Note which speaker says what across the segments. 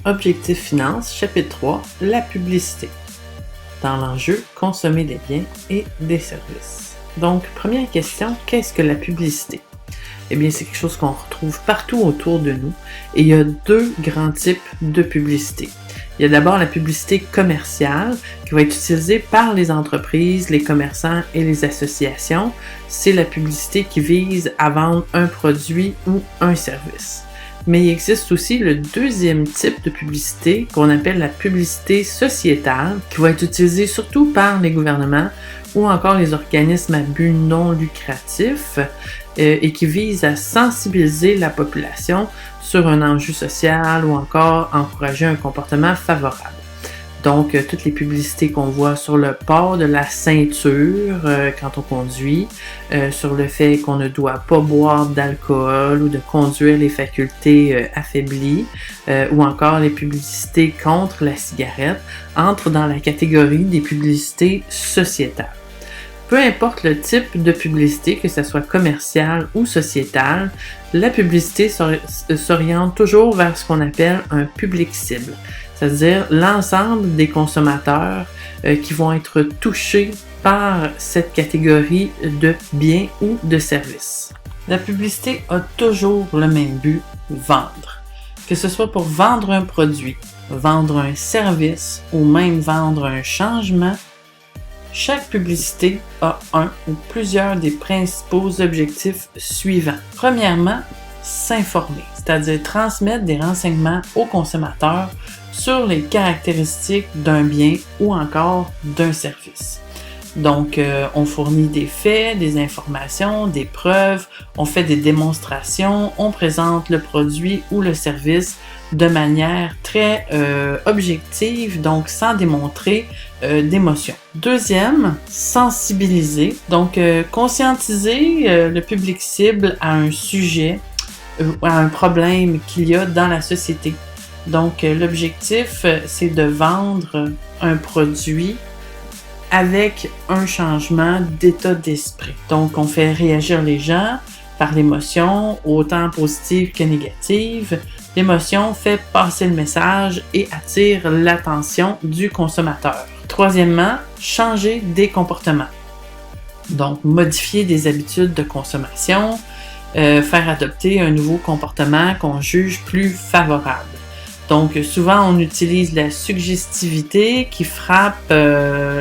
Speaker 1: Objectif Finance, chapitre 3, la publicité. Dans l'enjeu, consommer des biens et des services. Donc, première question, qu'est-ce que la publicité? Eh bien, c'est quelque chose qu'on retrouve partout autour de nous et il y a deux grands types de publicité. Il y a d'abord la publicité commerciale qui va être utilisée par les entreprises, les commerçants et les associations. C'est la publicité qui vise à vendre un produit ou un service. Mais il existe aussi le deuxième type de publicité qu'on appelle la publicité sociétale qui va être utilisée surtout par les gouvernements ou encore les organismes à but non lucratif et qui vise à sensibiliser la population sur un enjeu social ou encore encourager un comportement favorable. Donc, toutes les publicités qu'on voit sur le port de la ceinture quand on conduit, sur le fait qu'on ne doit pas boire d'alcool ou de conduire les facultés affaiblies, ou encore les publicités contre la cigarette, entrent dans la catégorie des publicités sociétales. Peu importe le type de publicité, que ce soit commerciale ou sociétale, la publicité s'oriente toujours vers ce qu'on appelle un public cible, c'est-à-dire l'ensemble des consommateurs qui vont être touchés par cette catégorie de biens ou de services. La publicité a toujours le même but, vendre. Que ce soit pour vendre un produit, vendre un service ou même vendre un changement, chaque publicité a un ou plusieurs des principaux objectifs suivants. Premièrement, s'informer, c'est-à-dire transmettre des renseignements aux consommateurs sur les caractéristiques d'un bien ou encore d'un service. Donc, on fournit des faits, des informations, des preuves, on fait des démonstrations, on présente le produit ou le service de manière très objective, donc sans démontrer d'émotion. Deuxième, sensibiliser, donc conscientiser le public cible à un sujet, à un problème qu'il y a dans la société. Donc, l'objectif, c'est de vendre un produit avec un changement d'état d'esprit. Donc, on fait réagir les gens par l'émotion, autant positive que négative. L'émotion fait passer le message et attire l'attention du consommateur. Troisièmement, changer des comportements. Donc, modifier des habitudes de consommation, faire adopter un nouveau comportement qu'on juge plus favorable. Donc, souvent, on utilise la suggestivité qui frappe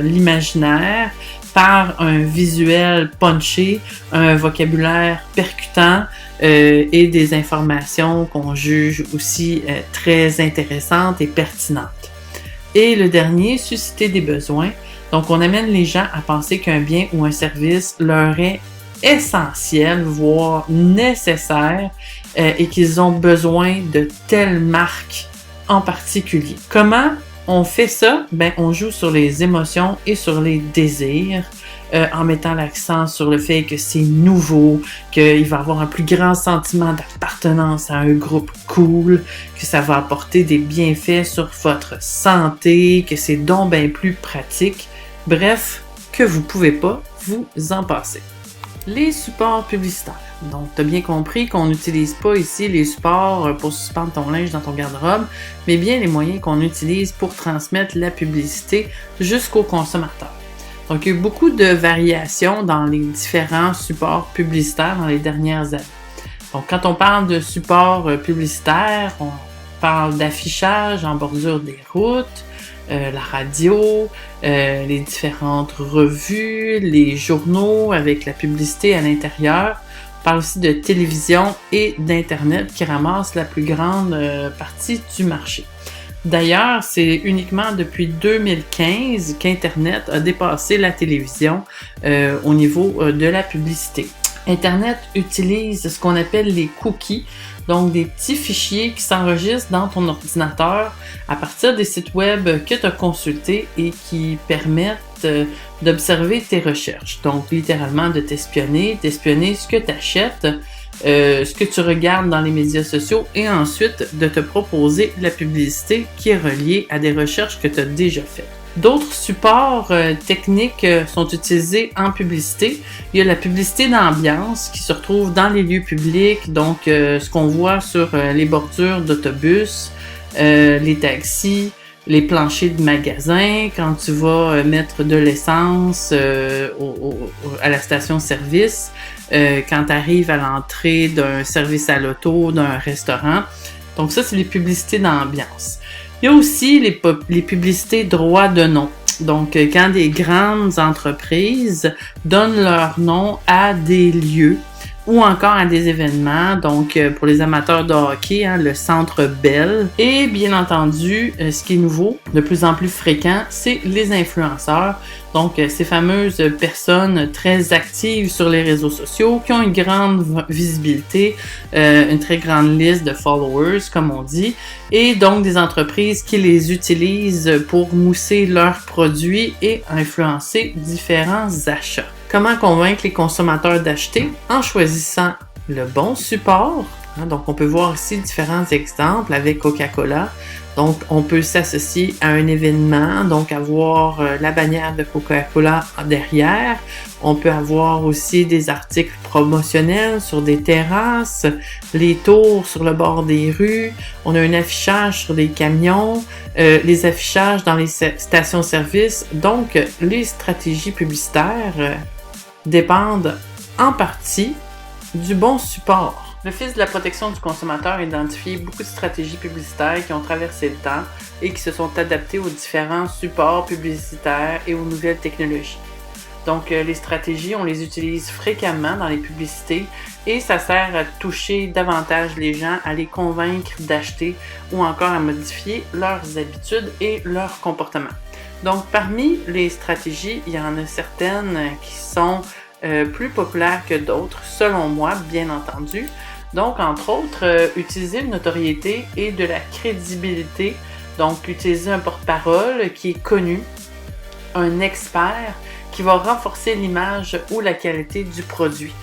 Speaker 1: l'imaginaire par un visuel punché, un vocabulaire percutant et des informations qu'on juge aussi très intéressantes et pertinentes. Et le dernier, susciter des besoins. Donc, on amène les gens à penser qu'un bien ou un service leur est essentiel, voire nécessaire, et qu'ils ont besoin de telle marque en particulier. Comment on fait ça? On joue sur les émotions et sur les désirs, en mettant l'accent sur le fait que c'est nouveau, qu'il va avoir un plus grand sentiment d'appartenance à un groupe cool, que ça va apporter des bienfaits sur votre santé, que c'est donc bien plus pratique. Bref, que vous pouvez pas vous en passer. Les supports publicitaires. Donc, tu as bien compris qu'on n'utilise pas ici les supports pour suspendre ton linge dans ton garde-robe, mais bien les moyens qu'on utilise pour transmettre la publicité jusqu'au consommateur. Donc, il y a eu beaucoup de variations dans les différents supports publicitaires dans les dernières années. Donc, quand on parle de supports publicitaires, on parle d'affichage en bordure des routes, la radio, les différentes revues, les journaux avec la publicité à l'intérieur. On parle aussi de télévision et d'Internet qui ramassent la plus grande partie du marché. D'ailleurs, c'est uniquement depuis 2015 qu'Internet a dépassé la télévision au niveau de la publicité. Internet utilise ce qu'on appelle les cookies, donc des petits fichiers qui s'enregistrent dans ton ordinateur à partir des sites web que tu as consultés et qui permettent d'observer tes recherches. Donc, littéralement, de t'espionner ce que tu achètes, ce que tu regardes dans les médias sociaux et ensuite de te proposer la publicité qui est reliée à des recherches que tu as déjà faites. D'autres supports techniques sont utilisés en publicité. Il y a la publicité d'ambiance qui se retrouve dans les lieux publics, donc ce qu'on voit sur les bordures d'autobus, les taxis, les planchers de magasins, quand tu vas mettre de l'essence à la station-service, quand tu arrives à l'entrée d'un service à l'auto, d'un restaurant. Donc ça, c'est les publicités d'ambiance. Il y a aussi les publicités droit de nom. Donc, quand des grandes entreprises donnent leur nom à des lieux ou encore à des événements, donc pour les amateurs de hockey, le Centre Bell. Et bien entendu, ce qui est nouveau, de plus en plus fréquent, c'est les influenceurs. Donc, ces fameuses personnes très actives sur les réseaux sociaux, qui ont une grande visibilité, une très grande liste de followers, comme on dit, et donc des entreprises qui les utilisent pour mousser leurs produits et influencer différents achats. Comment convaincre les consommateurs d'acheter? En choisissant le bon support. Donc, on peut voir ici différents exemples avec Coca-Cola. Donc, on peut s'associer à un événement, donc avoir la bannière de Coca-Cola derrière. On peut avoir aussi des articles promotionnels sur des terrasses, les tours sur le bord des rues. On a un affichage sur des camions, les affichages dans les stations-service. Donc, les stratégies publicitaires dépendent en partie du bon support. L'Office de la protection du consommateur a identifié beaucoup de stratégies publicitaires qui ont traversé le temps et qui se sont adaptées aux différents supports publicitaires et aux nouvelles technologies. Donc, les stratégies, on les utilise fréquemment dans les publicités et ça sert à toucher davantage les gens, à les convaincre d'acheter ou encore à modifier leurs habitudes et leurs comportements. Donc, parmi les stratégies, il y en a certaines qui sont plus populaires que d'autres, selon moi, bien entendu. Donc, entre autres, utiliser une notoriété et de la crédibilité. Donc, utiliser un porte-parole qui est connu, un expert, qui va renforcer l'image ou la qualité du produit.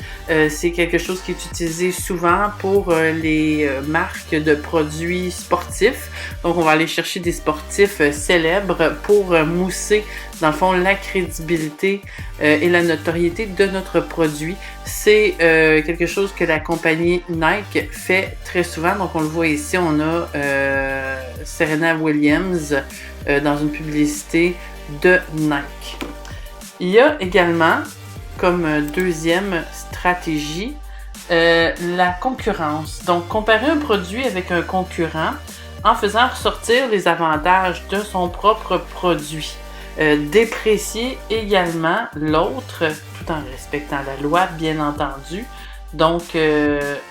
Speaker 1: C'est quelque chose qui est utilisé souvent pour les marques de produits sportifs. Donc, on va aller chercher des sportifs célèbres pour mousser, dans le fond, la crédibilité et la notoriété de notre produit. C'est quelque chose que la compagnie Nike fait très souvent. Donc, on le voit ici, on a Serena Williams dans une publicité de Nike. Il y a également, comme deuxième stratégie, la concurrence. Donc, comparer un produit avec un concurrent en faisant ressortir les avantages de son propre produit. Déprécier également l'autre, tout en respectant la loi, bien entendu. Donc,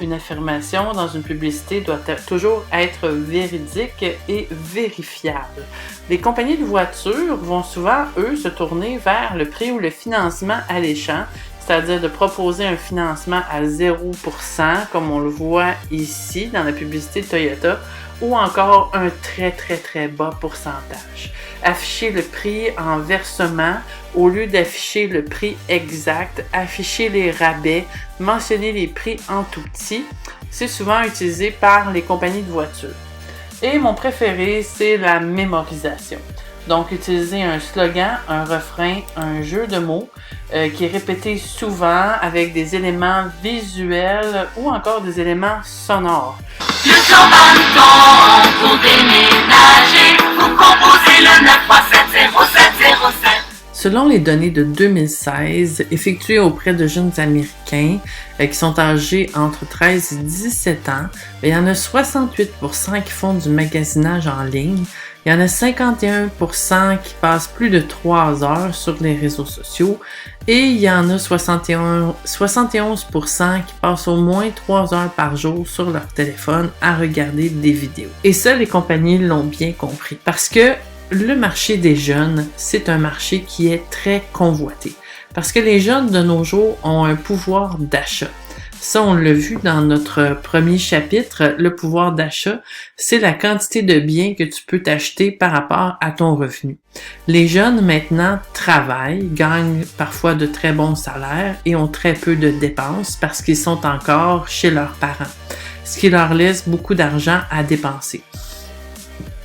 Speaker 1: une affirmation dans une publicité doit toujours être véridique et vérifiable. Les compagnies de voitures vont souvent, eux, se tourner vers le prix ou le financement alléchant, c'est-à-dire de proposer un financement à 0%, comme on le voit ici dans la publicité de Toyota, ou encore un très très très bas pourcentage. Afficher le prix en versement au lieu d'afficher le prix exact, afficher les rabais, mentionner les prix en tout petit, c'est souvent utilisé par les compagnies de voitures. Et mon préféré, c'est la mémorisation. Donc, utiliser un slogan, un refrain, un jeu de mots qui est répété souvent avec des éléments visuels ou encore des éléments sonores.
Speaker 2: Le temps pour déménager, vous composez le 9370707.
Speaker 1: Selon les données de 2016 effectuées auprès de jeunes Américains qui sont âgés entre 13 et 17 ans, il y en a 68% qui font du magasinage en ligne. Il y en a 51% qui passent plus de 3 heures sur les réseaux sociaux et il y en a 71% qui passent au moins 3 heures par jour sur leur téléphone à regarder des vidéos. Et ça, les compagnies l'ont bien compris parce que le marché des jeunes, c'est un marché qui est très convoité parce que les jeunes de nos jours ont un pouvoir d'achat. Ça, on l'a vu dans notre premier chapitre, le pouvoir d'achat, c'est la quantité de biens que tu peux t'acheter par rapport à ton revenu. Les jeunes maintenant travaillent, gagnent parfois de très bons salaires et ont très peu de dépenses parce qu'ils sont encore chez leurs parents, ce qui leur laisse beaucoup d'argent à dépenser.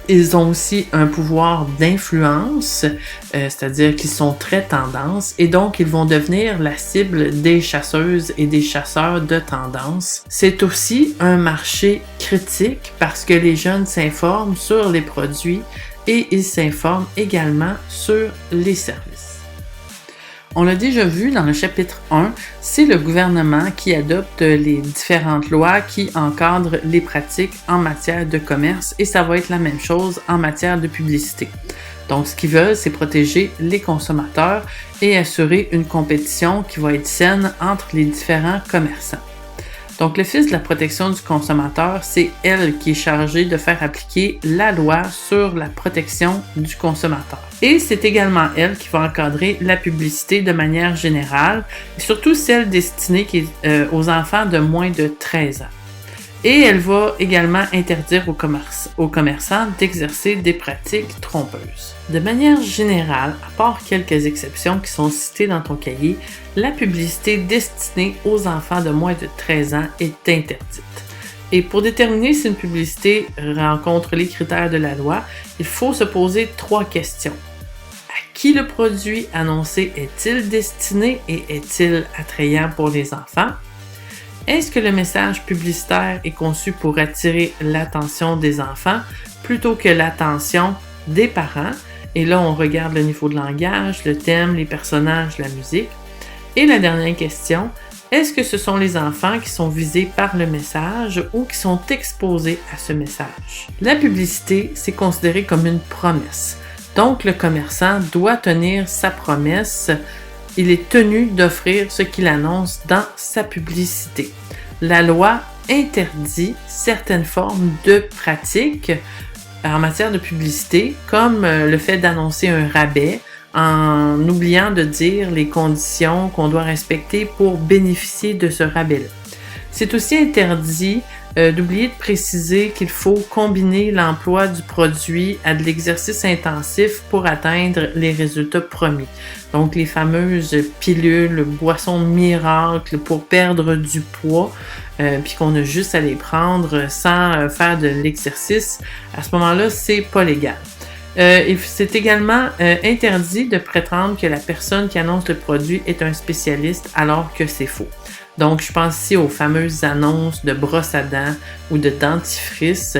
Speaker 1: Ils ont aussi un pouvoir d'influence, c'est-à-dire qu'ils sont très tendance et donc ils vont devenir la cible des chasseuses et des chasseurs de tendance. C'est aussi un marché critique parce que les jeunes s'informent sur les produits et ils s'informent également sur les services. On l'a déjà vu dans le chapitre 1, c'est le gouvernement qui adopte les différentes lois qui encadrent les pratiques en matière de commerce et ça va être la même chose en matière de publicité. Donc, ce qu'ils veulent, c'est protéger les consommateurs et assurer une compétition qui va être saine entre les différents commerçants. Donc, l'Office de la protection du consommateur, c'est elle qui est chargée de faire appliquer la loi sur la protection du consommateur. Et c'est également elle qui va encadrer la publicité de manière générale, et surtout celle destinée aux enfants de moins de 13 ans. Et elle va également interdire aux commerçants d'exercer des pratiques trompeuses. De manière générale, à part quelques exceptions qui sont citées dans ton cahier, la publicité destinée aux enfants de moins de 13 ans est interdite. Et pour déterminer si une publicité rencontre les critères de la loi, il faut se poser 3 questions. À qui le produit annoncé est-il destiné et est-il attrayant pour les enfants? Est-ce que le message publicitaire est conçu pour attirer l'attention des enfants plutôt que l'attention des parents? Et là, on regarde le niveau de langage, le thème, les personnages, la musique. Et la dernière question, est-ce que ce sont les enfants qui sont visés par le message ou qui sont exposés à ce message? La publicité, c'est considéré comme une promesse. Donc, le commerçant doit tenir sa promesse. Il est tenu d'offrir ce qu'il annonce dans sa publicité. La loi interdit certaines formes de pratiques en matière de publicité, comme le fait d'annoncer un rabais en oubliant de dire les conditions qu'on doit respecter pour bénéficier de ce rabais-là. C'est aussi interdit d'oublier de préciser qu'il faut combiner l'emploi du produit à de l'exercice intensif pour atteindre les résultats promis. Donc, les fameuses pilules, boissons miracle pour perdre du poids, puis qu'on a juste à les prendre sans faire de l'exercice, à ce moment-là, c'est pas légal. Et c'est également interdit de prétendre que la personne qui annonce le produit est un spécialiste alors que c'est faux. Donc, je pense ici aux fameuses annonces de brosse à dents ou de dentifrice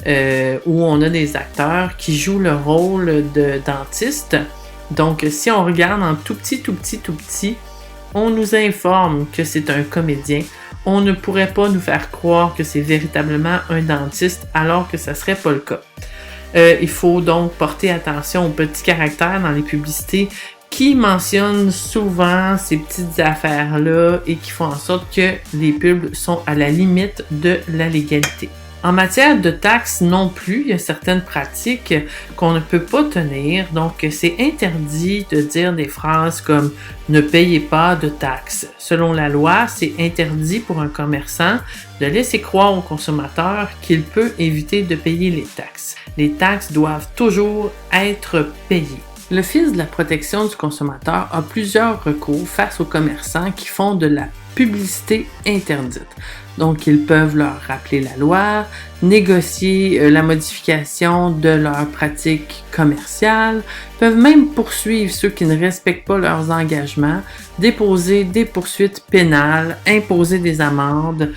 Speaker 1: où on a des acteurs qui jouent le rôle de dentiste. Donc, si on regarde en tout petit, on nous informe que c'est un comédien. On ne pourrait pas nous faire croire que c'est véritablement un dentiste alors que ça serait pas le cas. Il faut donc porter attention aux petits caractères dans les publicités qui mentionnent souvent ces petites affaires-là et qui font en sorte que les pubs sont à la limite de la légalité. En matière de taxes non plus, il y a certaines pratiques qu'on ne peut pas tenir, donc c'est interdit de dire des phrases comme « ne payez pas de taxes ». Selon la loi, c'est interdit pour un commerçant de laisser croire au consommateur qu'il peut éviter de payer les taxes. Les taxes doivent toujours être payées. L'Office de la protection du consommateur a plusieurs recours face aux commerçants qui font de la publicité interdite. Donc, ils peuvent leur rappeler la loi, négocier la modification de leurs pratiques commerciales, peuvent même poursuivre ceux qui ne respectent pas leurs engagements, déposer des poursuites pénales, imposer des amendes.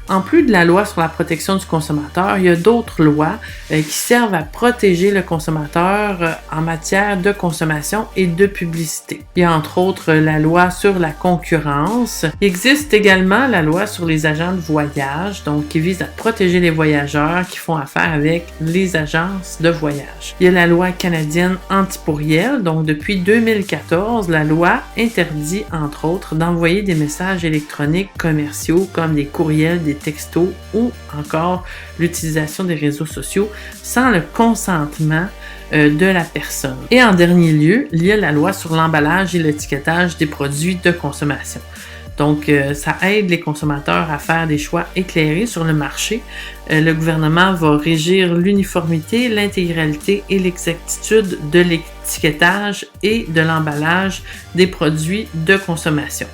Speaker 1: En plus de la loi sur la protection du consommateur, il y a d'autres lois qui servent à protéger le consommateur en matière de consommation et de publicité. Il y a entre autres la loi sur la concurrence. Il existe également la loi sur les agents de voyage, donc qui vise à protéger les voyageurs qui font affaire avec les agences de voyage. Il y a la loi canadienne anti-pourriel, donc depuis 2014, la loi interdit entre autres d'envoyer des messages électroniques commerciaux comme des courriels, des textos ou encore l'utilisation des réseaux sociaux sans le consentement de la personne. Et en dernier lieu, il y a la loi sur l'emballage et l'étiquetage des produits de consommation. Donc, ça aide les consommateurs à faire des choix éclairés sur le marché. Le gouvernement va régir l'uniformité, l'intégralité et l'exactitude de l'étiquetage et de l'emballage des produits de consommation.